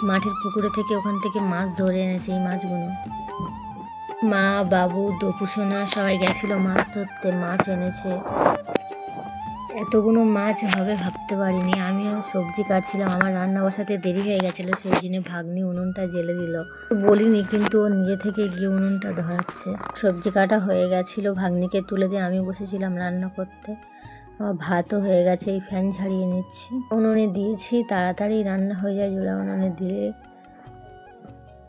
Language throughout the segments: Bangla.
মাঠের পুকুরে থেকে ওখান থেকে মাছ ধরে এনেছে। এই মাছগুলো মা, বাবু, দপুসোনা সবাই গেছিলো মাছ ধরতে, মাছ এনেছে। এতগুলো মাছ হবে ভাবতে পারিনি। আমিও সবজি কাটছিলাম, আমার রান্না বসাতে দেরি হয়ে গেছিলো, সেই জন্য ভাগ্নি উনুনটা জ্বেলে দিল। বলিনি, কিন্তু ও নিজে থেকে গিয়ে উনুনটা ধরাচ্ছে। সবজি কাটা হয়ে গেছিলো, ভাগ্নিকে তুলে দিয়ে আমি বসেছিলাম রান্না করতে। আমার ভাতও হয়ে গেছে, এই ফ্যান ঝাড়িয়ে নিচ্ছি। উনুনে দিয়েছি, তাড়াতাড়ি রান্না হয়ে যায় জোড়া উনুনে দিলে।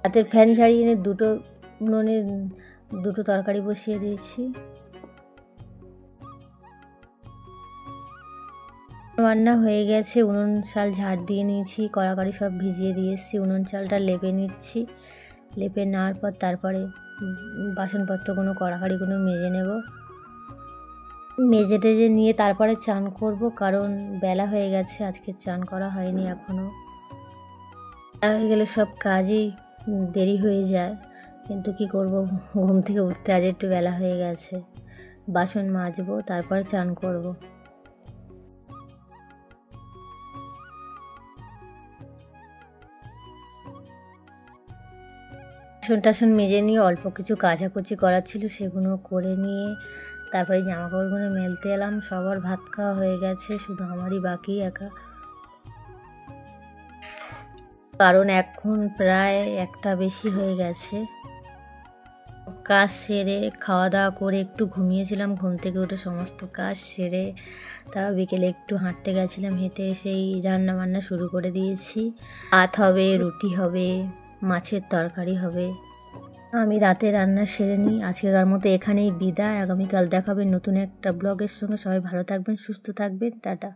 রাতের ফ্যান ঝাড়িয়ে নিয়ে উনুনে দুটো তরকারি বসিয়ে দিয়েছি। রান্না হয়ে গেছে, উনুন চাল ঝাড় দিয়ে নিয়েছি, কড়াকড়ি সব ভিজিয়ে দিয়েছি। উনুন চালটা লেপে নিচ্ছি। লেপে নেওয়ার পর তারপরে বাসনপত্রগুলো কড়াকড়িগুলো মেজে নেব। মেজে টেজে নিয়ে তারপরে চান করব, কারণ বেলা হয়ে গেছে, আজকে চান করা হয়নি এখনও। হয়ে গেলে সব কাজই দেরি হয়ে যায়, কিন্তু কি করব, ঘুম থেকে উঠতে আজ একটু বেলা হয়ে গেছে। বাসন মাজবো, তারপরে চান করব। বাসন টাসন মেজে নিয়ে অল্প কিছু কাচাকুচি করার ছিল, সেগুলো করে নিয়ে তারপরে জামা কাপড়গুলো মেলতে এলাম। সবার ভাত খাওয়া হয়ে গেছে, শুধু আমারই বাকি একা। কারণ এখন প্রায় 1টা বেশি হয়ে গেছে। কাজ সেরে খাওয়া দাওয়া করে একটু ঘুমিয়েছিলাম, ঘুম থেকে উঠে সমস্ত কাজ সেরে তারপর বিকেলে একটু হাঁটতে গেছিলাম। হেঁটে এসেই রান্না বান্না শুরু করে দিয়েছি। ভাত হবে, রুটি হবে, মাছের তরকারি হবে। আমি রাতে রান্না সেরে নিই। আজকেকার মতো এখানেই বিদায়। আগামীকাল দেখাবে নতুন একটা ব্লগের সঙ্গে। সবাই ভালো থাকবেন, সুস্থ থাকবেন, টাটা।